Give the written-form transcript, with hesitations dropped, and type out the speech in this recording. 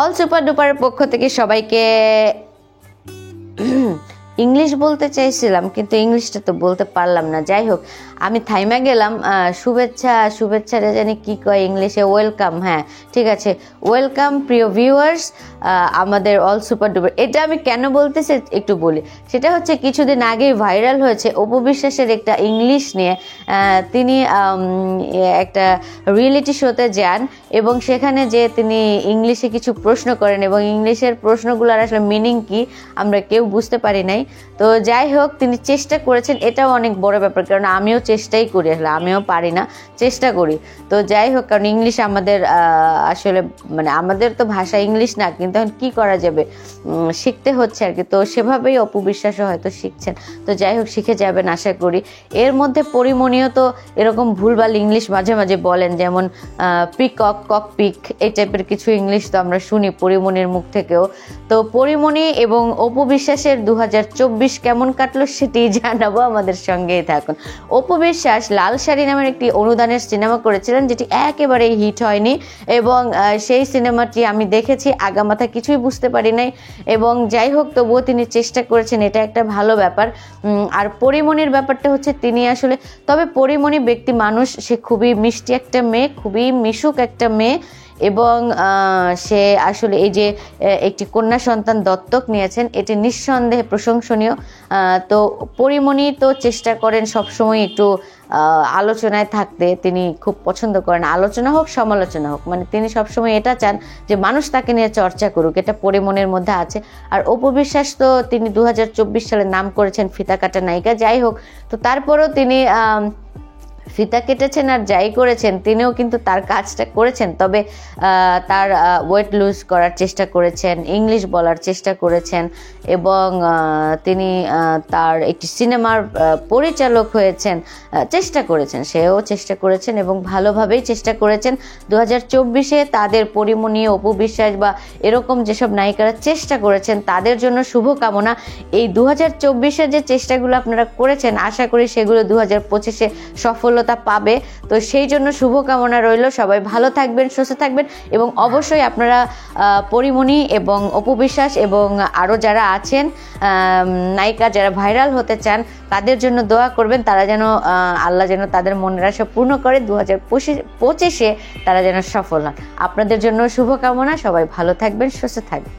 All super ডুপারের পক্ষ থেকে সবাইকে ইংলিশ বলতে চাইছিলাম কিন্তু ইংলিশটা তো বলতে পারলাম না। যাই হোক, আমি থাইমা গেলাম। শুভেচ্ছা জানি কি কয় ইংলিশে, ওয়েলকাম। হ্যাঁ ঠিক আছে, ওয়েলকাম প্রিয় ভিউয়ার্স আমাদের অল সুপার ডুপার। এটা আমি কেন বলতেছি একটু বলি। সেটা হচ্ছে কিছুদিন আগেই ভাইরাল হয়েছে অপু বিশ্বাসের একটা ইংলিশ নিয়ে। তিনি একটা রিয়েলিটি শোতে যান এবং সেখানে যে তিনি ইংলিশে কিছু প্রশ্ন করেন এবং ইংলিশের প্রশ্নগুলোর আসলে মিনিং কি আমরা কেউ বুঝতে পারি নাই। তো যাই হোক, তিনি চেষ্টা করেছেন, এটাও অনেক বড় ব্যাপার, কারণ আমিও চেষ্টাই করি, আসলে আমিও পারি না, চেষ্টা করি। তো যাই হোক, কারণ ইংলিশ আমাদের আসলে মানে আমাদের তো ভাষা ইংলিশ না, কিন্তু এখন কি করা যাবে, শিখতে হচ্ছে আর কি। তো সেভাবেই অপু বিশ্বাসও হয়তো শিখছেন। তো যাই হোক, শিখে যাবেন আশা করি। এর মধ্যে পরিমণিও তো এরকম ভুলভাল ইংলিশ মাঝে মাঝে বলেন, যেমন পিকক, ককপিক, এই টাইপের কিছু ইংলিশ তো আমরা শুনি পরিমণির মুখ থেকেও। তো পরিমণি এবং অপু বিশ্বাসের 2024 কেমন কাটলো সেটি জানাবো, আমাদের সঙ্গেই থাকুন। অপু বিশ্বাস লাল শাড়ি নামের একটি অনুদানের সিনেমা করেছিলেন, যেটি একেবারেই হিট হয়নি এবং সেই সিনেমাটি আমি দেখেছি, আগামাথা কিছুই বুঝতে পারি নাই। এবং যাই হোক, তবুও তিনি চেষ্টা করেছেন, এটা একটা ভালো ব্যাপার। আর পরিমণির ব্যাপারটা হচ্ছে তিনি আসলে, তবে পরিমণি ব্যক্তি মানুষ, সে খুবই মিষ্টি একটা মেয়ে, খুবই মিশুক একটা মেয়ে এবং সে আসলে এই যে একটি কন্যা সন্তান দত্তক নিয়েছেন, এটি নিঃসন্দেহে প্রশংসনীয়। তো পরিমণি তো চেষ্টা করেন সবসময় একটু আলোচনায় থাকতে, তিনি খুব পছন্দ করেন, আলোচনা হোক সমালোচনা হোক, মানে তিনি সবসময় এটা চান যে মানুষ তাকে নিয়ে চর্চা করুক, এটা পরিমণির মধ্যে আছে। আর অপু বিশ্বাস তো তিনি 2024 সালে নাম করেছেন ফিতা কাটা নায়িকা। যাই হোক, তো তারপরেও তিনি ফিতা কেটেছেন আর যাই করেছেন, তিনিও কিন্তু তার কাজটা করেছেন। তবে তার ওয়েট লুজ করার চেষ্টা করেছেন, ইংলিশ বলার চেষ্টা করেছেন এবং তিনি তার একটি সিনেমার পরিচালক হয়েছেন, চেষ্টা করেছেন, সেও চেষ্টা করেছেন এবং ভালোভাবেই চেষ্টা করেছেন। 2024-এ তাদের পরিমণি, অপু বিশ্বাস বা এরকম যেসব নায়িকারা চেষ্টা করেছেন তাদের জন্য শুভকামনা। এই 2024-এ যে চেষ্টাগুলো আপনারা করেছেন, আশা করি সেগুলো 2025-এ সফলতা পাবে। তো সেই জন্য শুভকামনা রইল। সবাই ভালো থাকবেন, সুস্থ থাকবেন এবং অবশ্যই আপনারা পরিমণি এবং অপু বিশ্বাস এবং আরও যারা আছেন নায়িকা, যারা ভাইরাল হতে চান, তাদের জন্য দোয়া করবেন। তারা যেন আল্লাহ যেন তাদের মনের আশা পূর্ণ করে, 2025-এ তারা যেন সফল হন। আপনাদের জন্য শুভকামনা। সবাই ভালো থাকবেন, সুস্থ থাকবেন।